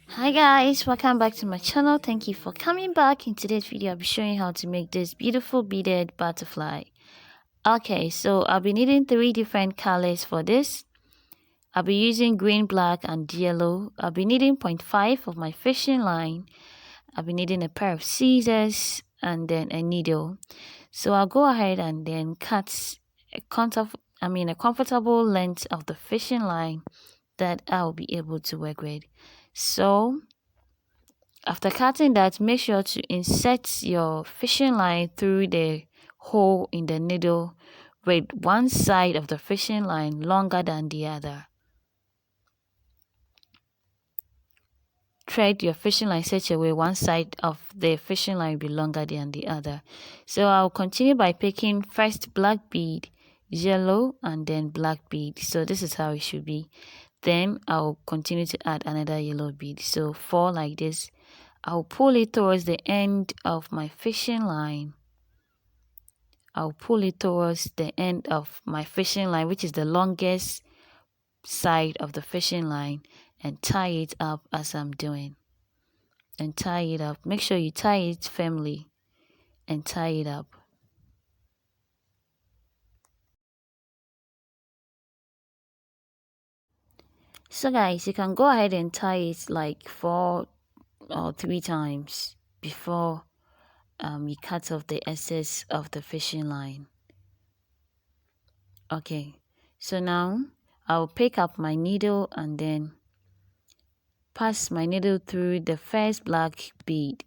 Hi guys, welcome back to my channel. Thank you for coming back. In today's video I'll be showing you how to make this beautiful beaded butterfly. Okay, so I'll be needing 3 different colors for this. I'll be using green, black and yellow. I'll be needing 0.5 of my fishing line. I'll be needing a pair of scissors and then a needle. So I'll go ahead and then cut a comfortable length of the fishing line that I'll be able to work with. So after cutting that, make sure to insert your fishing line through the hole in the needle with one side of the fishing line longer than the other. Thread your fishing line such a way one side of the fishing line will be longer than the other. So I'll continue by picking first black bead, yellow and then black bead. So this is how it should be. Then I'll continue to add another yellow bead. So 4 like this. I'll pull it towards the end of my fishing line. I'll pull it towards the end of my fishing line, which is the longest side of the fishing line, and tie it up as I'm doing. And tie it up. Make sure you tie it firmly and tie it up. So guys, you can go ahead and tie it like 4 or 3 times before you cut off the excess of the fishing line. Okay, so now I'll pick up my needle and then pass my needle through the first black bead.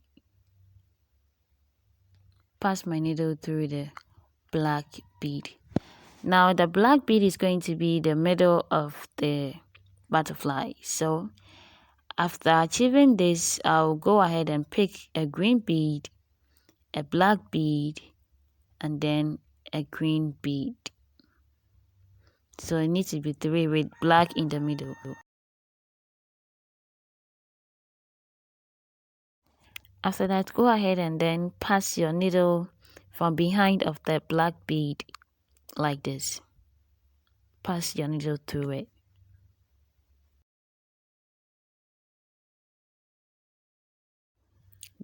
Pass my needle through the black bead. Now the black bead is going to be the middle of the butterfly. So after achieving this, I'll go ahead and pick a green bead, a black bead, and then a green bead. So it needs to be 3 with black in the middle. After that, go ahead and then pass your needle from behind of the black bead like this. Pass your needle through it.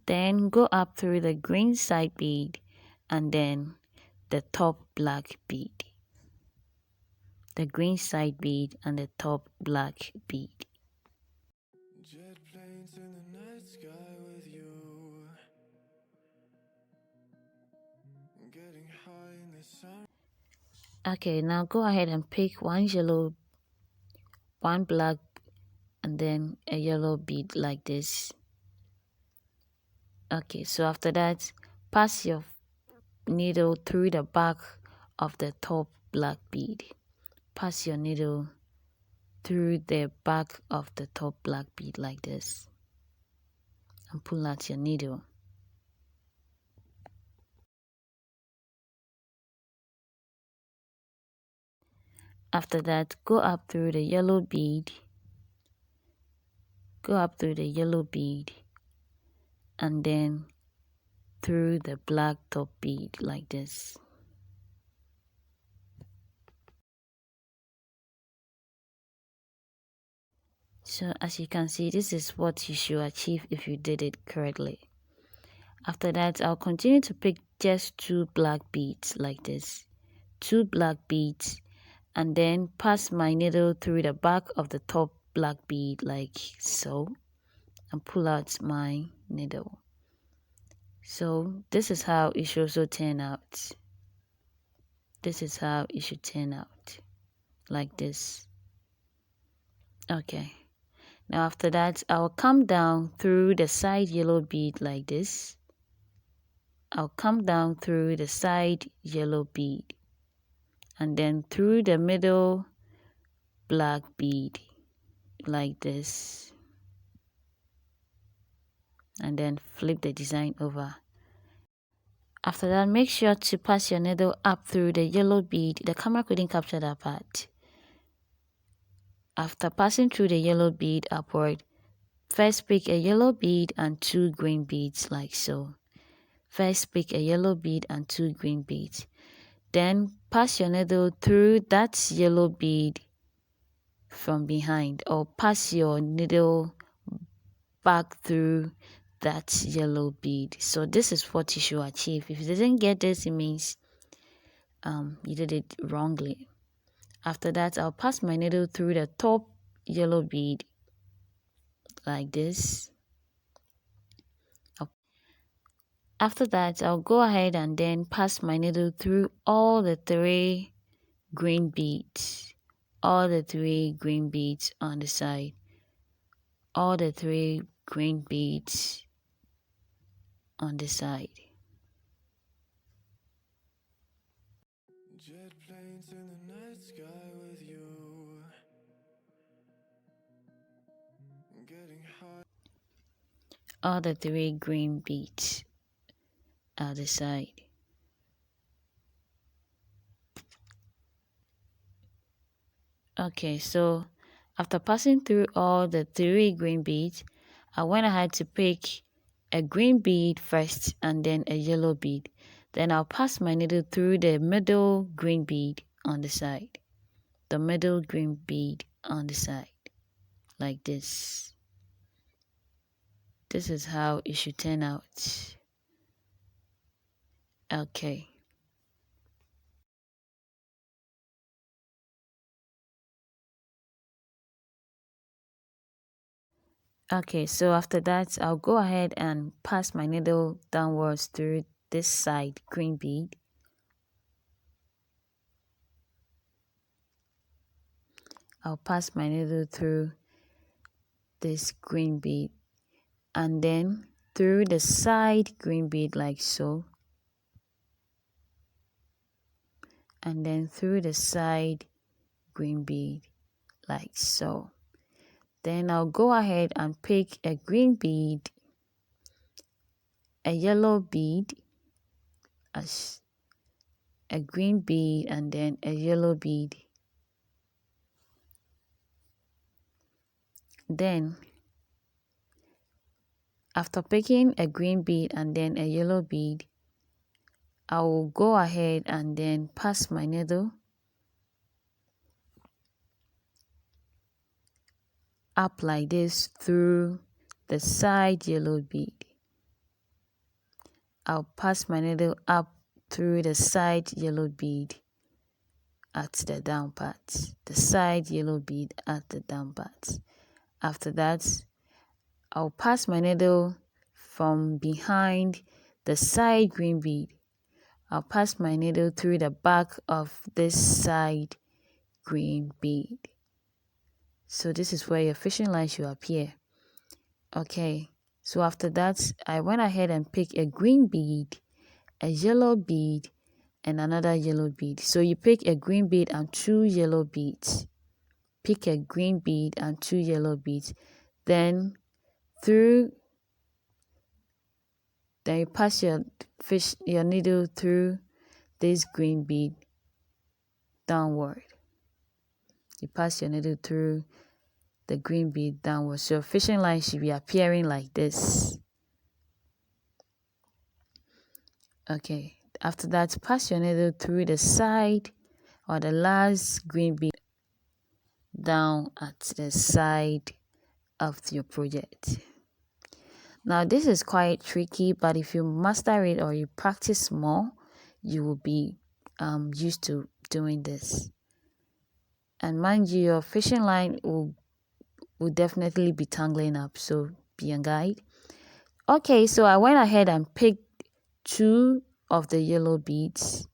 Then go up through the green side bead and then the top black bead. The green side bead and the top black bead. Jet planes in the night sky with you. Getting high in the sun. Okay, now go ahead and pick 1 yellow, 1 black, and then a yellow bead like this. Okay, so after that, pass your needle through the back of the top black bead. Pass your needle through the back of the top black bead like this. And pull out your needle. After that, go up through the yellow bead. Go up through the yellow bead. And then through the black top bead like this. So as you can see, this is what you should achieve if you did it correctly. After that, I'll continue to pick just 2 black beads like this. 2 black beads, and then pass my needle through the back of the top black bead like so, and pull out my needle. So this is how it should also turn out. This is how it should turn out, like this. Okay, now after that, I'll come down through the side yellow bead like this. I'll come down through the side yellow bead and then through the middle black bead like this, and then flip the design over. After that, make sure to pass your needle up through the yellow bead. The camera couldn't capture that part. After passing through the yellow bead upward, first pick a yellow bead and 2 green beads like so. First pick a yellow bead and 2 green beads. Then pass your needle through that yellow bead from behind, or pass your needle back through that yellow bead. So this is what you should achieve. If you didn't get this, it means you did it wrongly. After that, I'll pass my needle through the top yellow bead like this. After that, I'll go ahead and then pass my needle through all the 3 green beads, all the 3 green beads on the side, all the 3 green beads on the side. Jet planes in the night sky with you, getting high. All the 3 green beads at the side. Okay, so after passing through all the 3 green beads, I went ahead to pick a green bead first and then a yellow bead. Then I'll pass my needle through the middle green bead on the side. The middle green bead on the side. Like this. This is how it should turn out. Okay. Okay, so after that, I'll go ahead and pass my needle downwards through this side green bead. I'll pass my needle through this green bead and then through the side green bead like so, and then through the side green bead like so. Then I'll go ahead and pick a green bead, a yellow bead, a green bead, and then a yellow bead. Then after picking a green bead and then a yellow bead, I will go ahead and then pass my needle up like this through the side yellow bead. I'll pass my needle up through the side yellow bead at the down part, the side yellow bead at the down part. After that, I'll pass my needle from behind the side green bead. I'll pass my needle through the back of this side green bead. So this is where your fishing line should appear. Okay, so after that, I went ahead and picked a green bead, a yellow bead, and another yellow bead. So you pick a green bead and 2 yellow beads. Pick a green bead and 2 yellow beads. Then you pass your needle through this green bead downward. You pass your needle through the green bead downward. So your fishing line should be appearing like this. Okay, after that, pass your needle through the side or the last green bead down at the side of your project. Now this is quite tricky, but if you master it or you practice more, you will be used to doing this. And mind you, your fishing line will definitely be tangling up, so be on guide. Okay, so I went ahead and picked 2 of the yellow beads.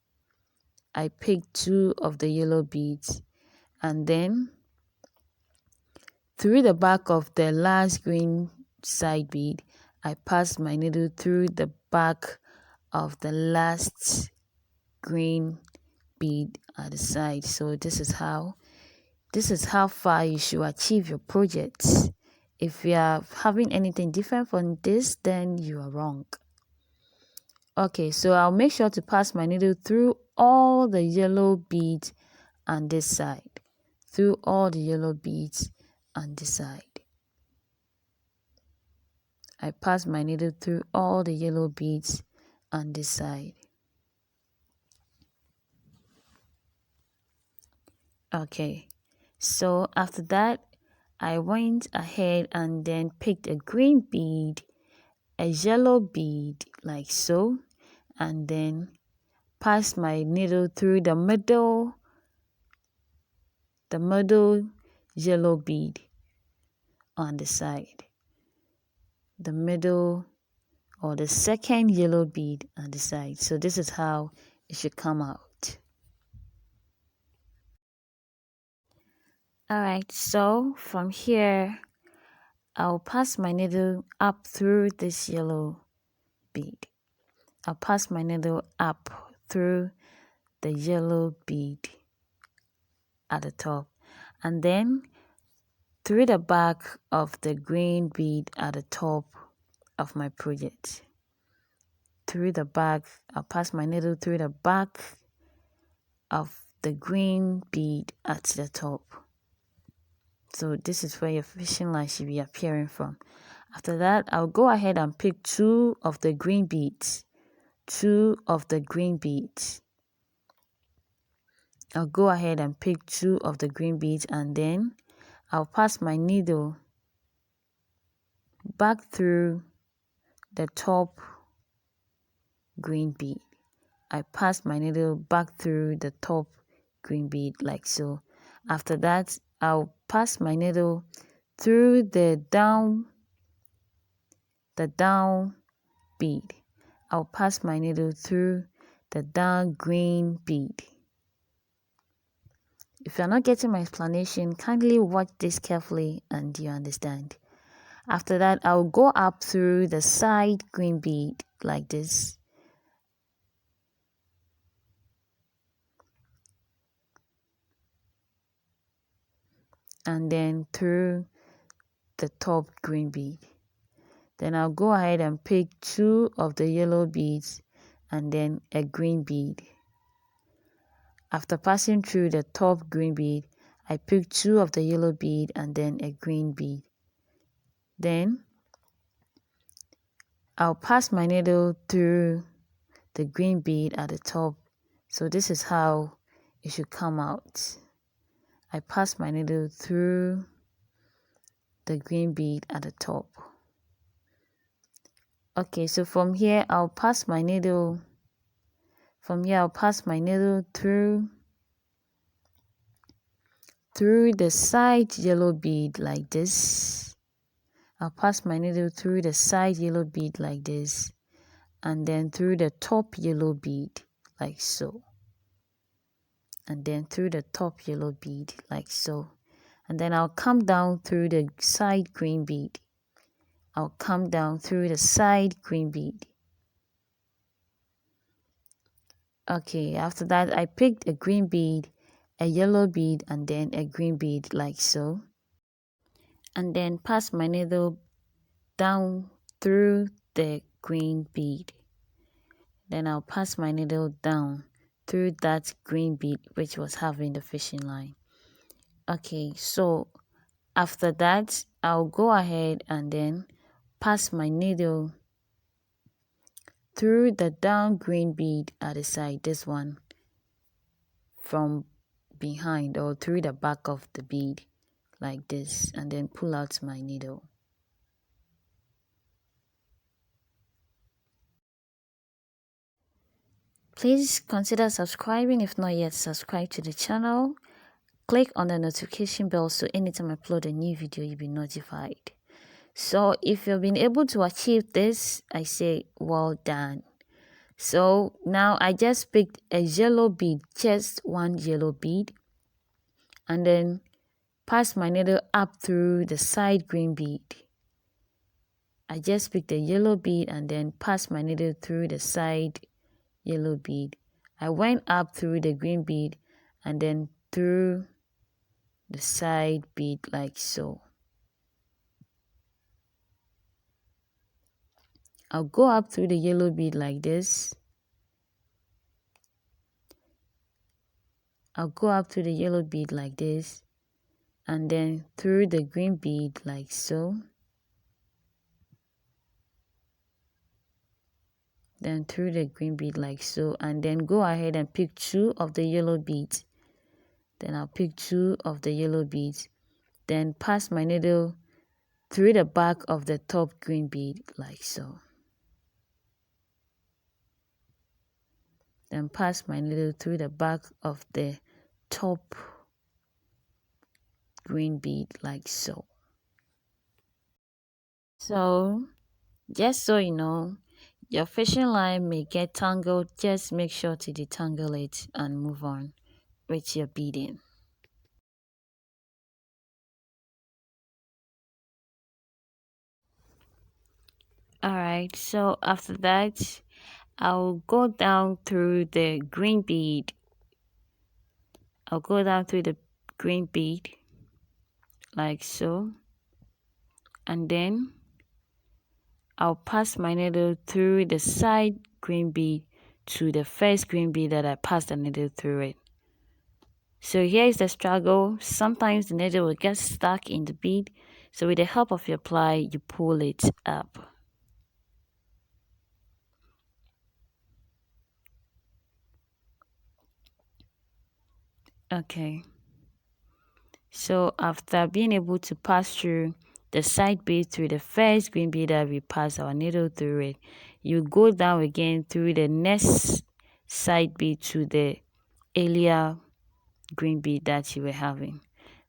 I picked 2 of the yellow beads, and then through the back of the last green side bead, I passed my needle through the back of the last green bead at the side. So this is how far you should achieve your project. If you are having anything different from this, then you are wrong. Okay, so I'll make sure to pass my needle through all the yellow beads on this side. Through all the yellow beads on this side. I pass my needle through all the yellow beads on this side. Okay, so after that, I went ahead and then picked a green bead, a yellow bead like so, and then passed my needle through the middle yellow bead on the side, the middle or the second yellow bead on the side. So this is how it should come out. Alright, so from here I'll pass my needle up through this yellow bead. I'll pass my needle up through the yellow bead at the top, and then through the back of the green bead at the top of my project. Through the back, I'll pass my needle through the back of the green bead at the top. So this is where your fishing line should be appearing from. After that, I'll go ahead and pick 2 of the green beads. 2 of the green beads. I'll go ahead and pick 2 of the green beads, and then I'll pass my needle back through the top green bead. I pass my needle back through the top green bead like so. After that, I'll pass my needle through the down bead. I'll pass my needle through the down green bead. If you're not getting my explanation, kindly watch this carefully and you understand. After that, I'll go up through the side green bead like this. And then through the top green bead. Then I'll go ahead and pick 2 of the yellow beads and then a green bead. After passing through the top green bead, I pick 2 of the yellow bead and then a green bead. Then I'll pass my needle through the green bead at the top. So this is how it should come out. I pass my needle through the green bead at the top. Okay, so from here I'll pass my needle through the side yellow bead like this. I'll pass my needle through the side yellow bead like this, and then through the top yellow bead like so, and then through the top yellow bead like so, and then I'll come down through the side green bead. I'll come down through the side green bead. Okay, after that I picked a green bead, a yellow bead, and then a green bead like so, and then pass my needle down through the green bead. Then I'll pass my needle down through that green bead which was having the fishing line. Okay, so after that I'll go ahead and then pass my needle through the down green bead at the side, this one from behind, or through the back of the bead like this, and then pull out my needle. Please consider subscribing if not yet subscribed to the channel. Click on the notification bell so anytime I upload a new video you'll be notified. So if you've been able to achieve this, I say well done. So now I just picked a yellow bead, just one yellow bead, and then pass my needle up through the side green bead. I just picked a yellow bead and then pass my needle through the side yellow bead. I went up through the green bead and then through the side bead like so. I'll go up through the yellow bead like this. I'll go up through the yellow bead like this, and then through the green bead like so. Then through the green bead like so, and then go ahead and pick 2 of the yellow beads. Then I'll pick 2 of the yellow beads then pass my needle through the back of the top green bead like so. Then pass my needle through the back of the top green bead like so. So just so you know, your fishing line may get tangled, just make sure to detangle it and move on with your beading. Alright, so after that, I'll go down through the green bead. I'll go down through the green bead like so, and then I'll pass my needle through the side green bead to the first green bead that I passed the needle through it. So here is the struggle. Sometimes the needle will get stuck in the bead, so with the help of your ply, you pull it up. Okay, so after being able to pass through the side bead through the first green bead that we passed our needle through it, you go down again through the next side bead to the earlier green bead that you were having.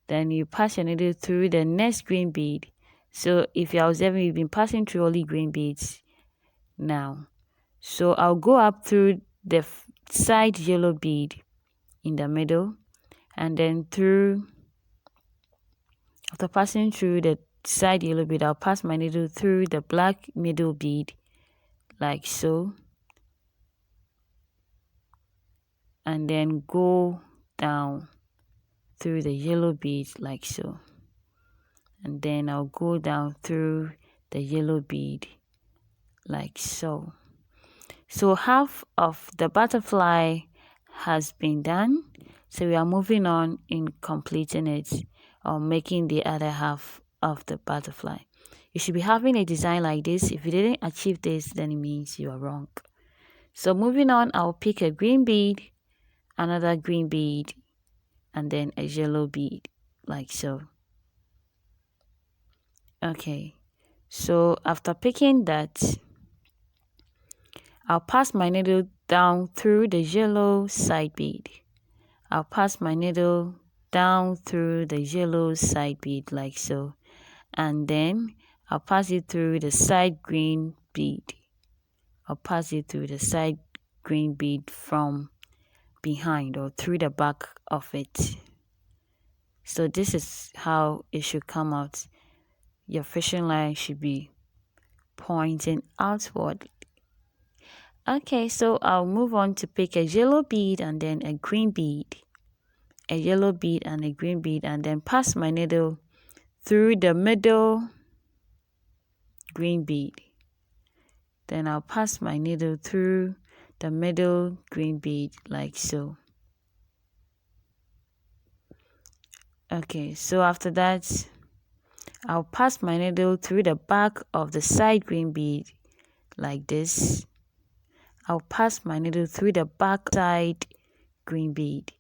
Then you pass your needle through the next green bead. So if you're observing, you've been passing through only green beads now. So I'll go up through the side yellow bead in the middle, and then after passing through the side yellow bead, I'll pass my needle through the black middle bead like so, and then go down through the yellow bead like so, and then I'll go down through the yellow bead like so. So half of the butterfly has been done, so we are moving on in completing it or making the other half of the butterfly. You should be having a design like this. If you didn't achieve this, then it means you are wrong. So moving on, I'll pick a green bead, another green bead, and then a yellow bead like so. Okay, so after picking that, I'll pass my needle down through the yellow side bead. I'll pass my needle down through the yellow side bead like so, and then I'll pass it through the side green bead. I'll pass it through the side green bead from behind or through the back of it. So this is how it should come out. Your fishing line should be pointing outward. Okay, so I'll move on to pick a yellow bead and then a green bead. A yellow bead and a green bead, and then pass my needle through the middle green bead. Then I'll pass my needle through the middle green bead like so. Okay, so after that, I'll pass my needle through the back of the side green bead like this. I'll pass my needle through the back side green bead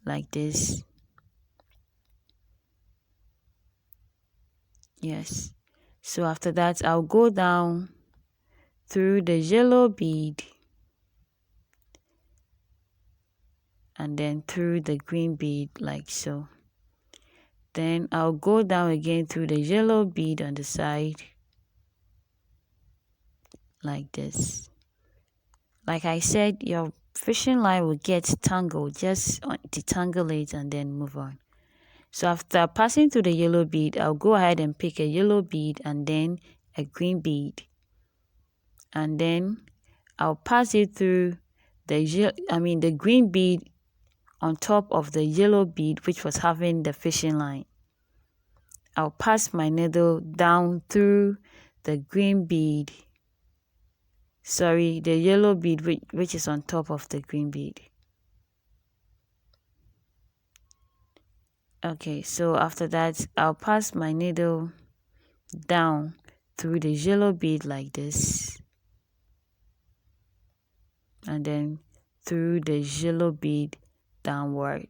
like this. Yes. So after that, I'll go down through the yellow bead and then through the green bead like so. Then I'll go down again through the yellow bead on the side like this. Like I said, your fishing line will get tangled. Just detangle it and then move on. So after passing through the yellow bead, I'll go ahead and pick a yellow bead and then a green bead. And then I'll pass it through the green bead on top of the yellow bead which was having the fishing line. I'll pass my needle down through the green bead. Sorry, the yellow bead which is on top of the green bead. Okay, so after that, I'll pass my needle down through the yellow bead like this, and then through the yellow bead downward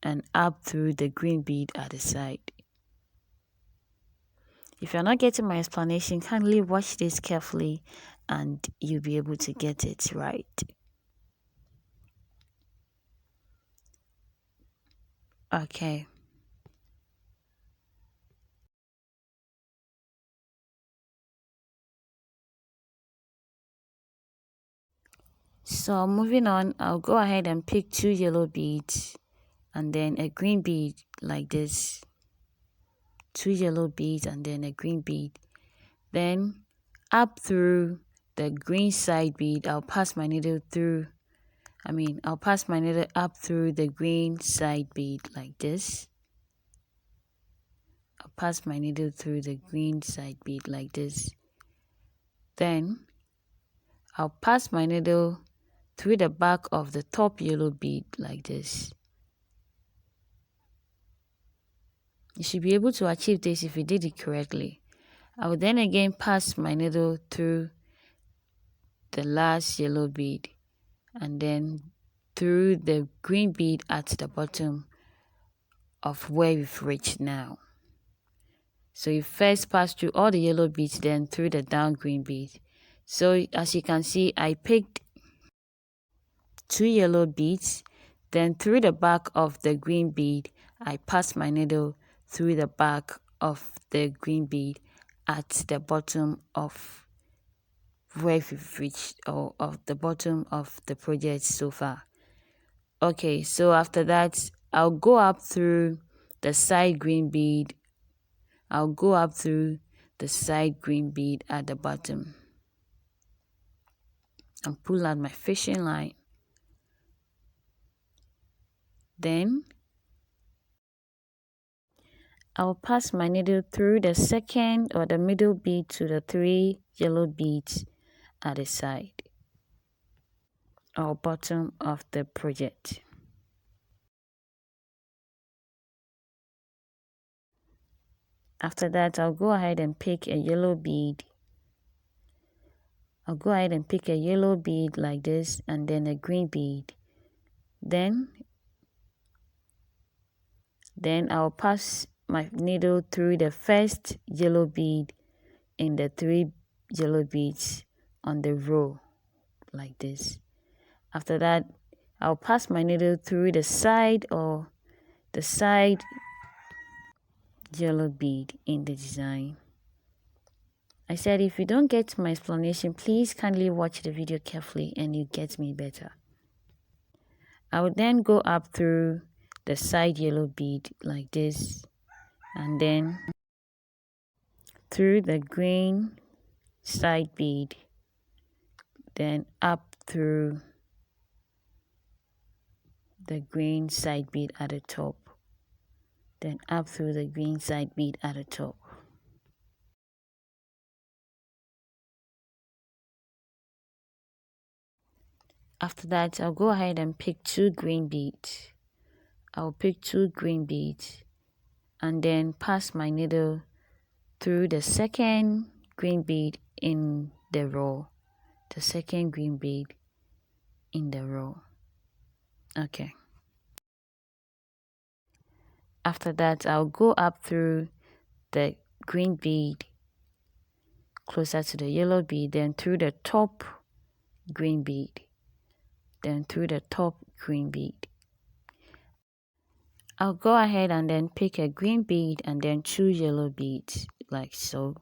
and up through the green bead at the side. If you're not getting my explanation, kindly watch this carefully and you'll be able to get it right. Okay. So moving on, I'll go ahead and pick 2 yellow beads and then a green bead like this. 2 yellow beads and then a green bead. Then up through the green side bead, I'll pass my needle through. I'll pass my needle up through the green side bead like this. I'll pass my needle through the green side bead like this. Then I'll pass my needle through the back of the top yellow bead like this. You should be able to achieve this if you did it correctly. I will then again pass my needle through the last yellow bead and then through the green bead at the bottom of where we've reached now. So you first pass through all the yellow beads, then through the down green bead. So as you can see, I picked 2 yellow beads, then through the back of the green bead, I passed my needle through the back of the green bead at the bottom of where we've reached, or of the bottom of the project so far. Okay, so after that, I'll go up through the side green bead. I'll go up through the side green bead at the bottom and pull out my fishing line. Then I'll pass my needle through the second or the middle bead to the 3 yellow beads at the side or bottom of the project. After that, I'll go ahead and pick a yellow bead. I'll go ahead and pick a yellow bead like this and then a green bead. Then I'll pass my needle through the first yellow bead in the 3 yellow beads on the row like this. After that, I'll pass my needle through the side or the side yellow bead in the design. I said if you don't get my explanation, please kindly watch the video carefully and you get me better. I will then go up through the side yellow bead like this and then through the green side bead, then up through the green side bead at the top, then up through the green side bead at the top. After that, I'll go ahead and pick 2 green beads. I'll pick 2 green beads and then pass my needle through the second green bead in the row. The second green bead in the row. Okay. After that, I'll go up through the green bead closer to the yellow bead, then through the top green bead, then through the top green bead. I'll go ahead and then pick a green bead and then 2 yellow beads like so.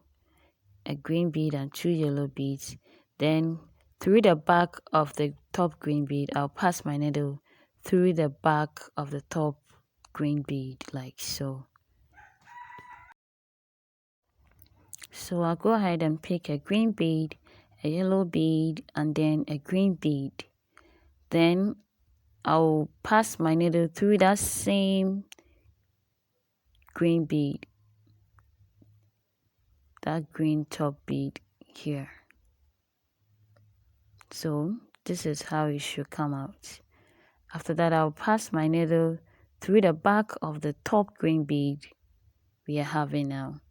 A green bead and 2 yellow beads. Then through the back of the top green bead, I'll pass my needle through the back of the top green bead like so. So I'll go ahead and pick a green bead, a yellow bead, and then a green bead. Then I'll pass my needle through that same green bead, that green top bead here. So this is how it should come out. After that, I'll pass my needle through the back of the top green bead we are having now.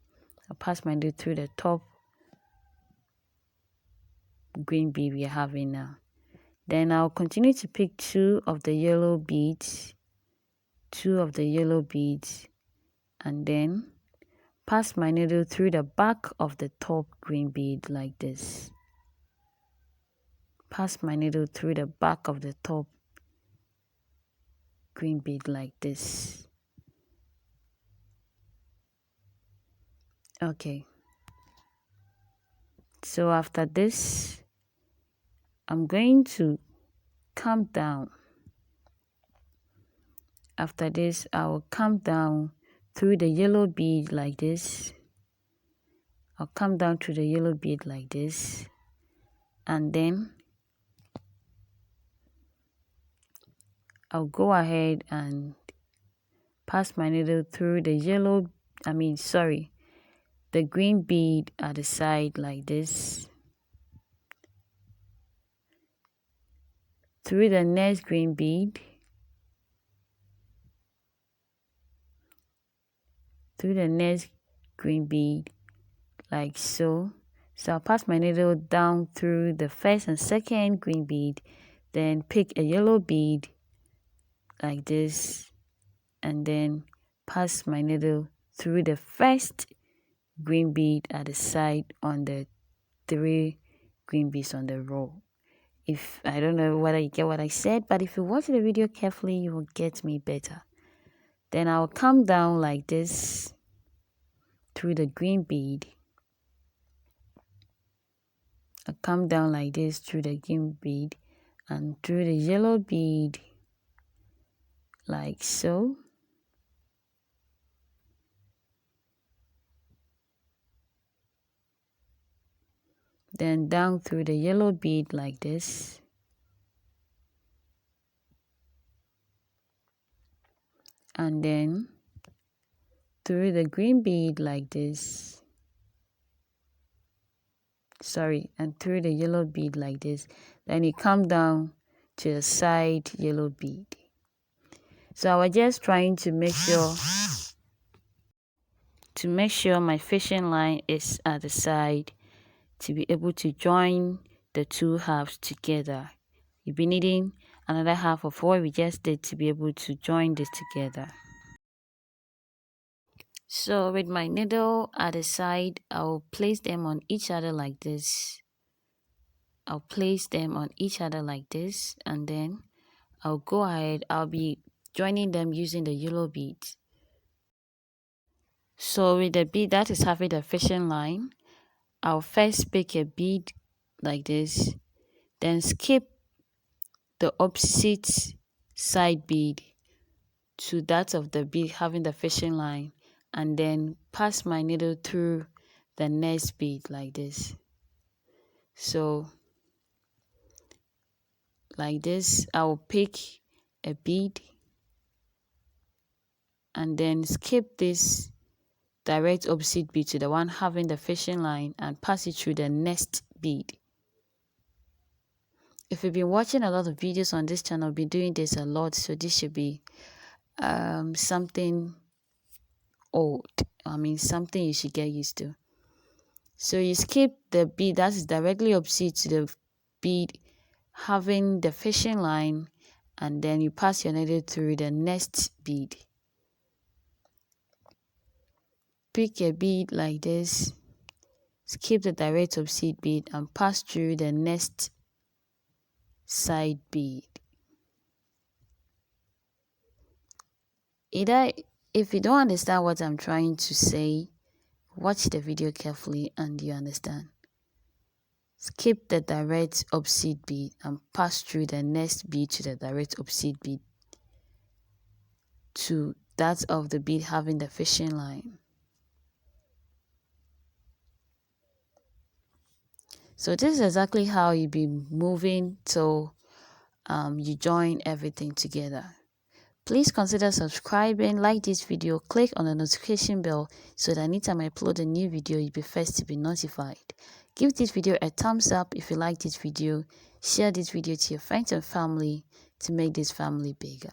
I'll pass my needle through the top green bead we are having now. Then I'll continue to pick 2 of the yellow beads, 2 of the yellow beads, and then pass my needle through the back of the top green bead like this. Pass my needle through the back of the top green bead like this. Okay. So after this, I'm going to come down. After this, I will come down through the yellow bead like this. I'll come down through the yellow bead like this, and then I'll go ahead and pass my needle through the the green bead at the side like this, through the next green bead, through the next green bead like so. So I'll pass my needle down through the first and second green bead, then pick a yellow bead like this, and then pass my needle through the first green bead at the side on the 3 green beads on the row. If I don't know whether you get what I said, but if you watch the video carefully, you will get me better. Then I'll come down like this through the green bead. I'll come down like this through the green bead and through the yellow bead like so. Then down through the yellow bead like this. And then through the green bead like this. And through the yellow bead like this. Then you come down to the side yellow bead. So I was just trying to make sure my fishing line is at the side to be able to join the 2 halves together. You'll be needing another half of what we just did to be able to join this together. So with my needle at the side, I'll place them on each other like this. I'll place them on each other like this, and then I'll go ahead. I'll be joining them using the yellow beads. So with the bead that is having the fishing line, I'll first pick a bead like this, then skip the opposite side bead to that of the bead having the fishing line, and then pass my needle through the next bead like this. So like this, I will pick a bead and then skip this direct opposite bead to the one having the fishing line and pass it through the next bead. If you've been watching a lot of videos on this channel, I've been doing this a lot, so this should be something old. Something you should get used to. So you skip the bead that is directly opposite to the bead having the fishing line, and then you pass your needle through the next bead. Pick a bead like this, skip the direct opposite bead and pass through the next side bead. If you don't understand what I'm trying to say, watch the video carefully and you understand. Skip the direct opposite bead and pass through the next bead to the direct opposite bead to that of the bead having the fishing line. So this is exactly how you'll be moving till you join everything together. Please consider subscribing, like this video, click on the notification bell so that anytime I upload a new video, you'll be first to be notified. Give this video a thumbs up if you like this video. Share this video to your friends and family to make this family bigger.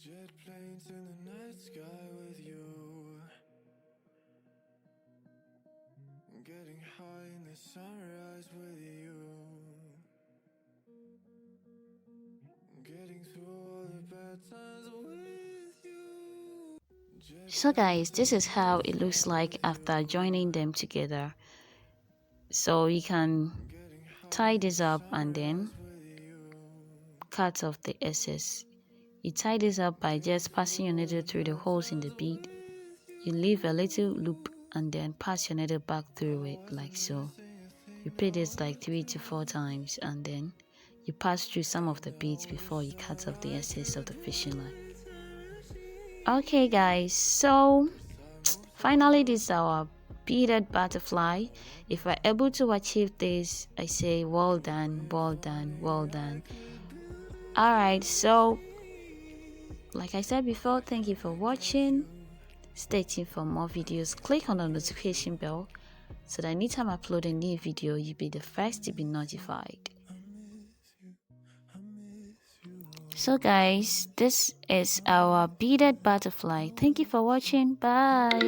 Jet planes in the night sky with you. Getting high in the sunrise with you. Getting through all the bad times with you. So guys, this is how it looks like after joining them together. So you can tie this up and then cut off the excess. You tie this up by just passing your needle through the holes in the bead. You leave a little loop and then pass your needle back through it like so. Repeat this like 3 to 4 times and then you pass through some of the beads before you cut off the excess of the fishing line. Okay guys, so finally this is our beaded butterfly. If we're able to achieve this, I say well done, well done, well done. Alright, so like I said before, thank you for watching. Stay tuned for more videos. Click on the notification bell so that anytime I upload a new video, you'll be the first to be notified. So guys, this is our beaded butterfly. Thank you for watching. Bye.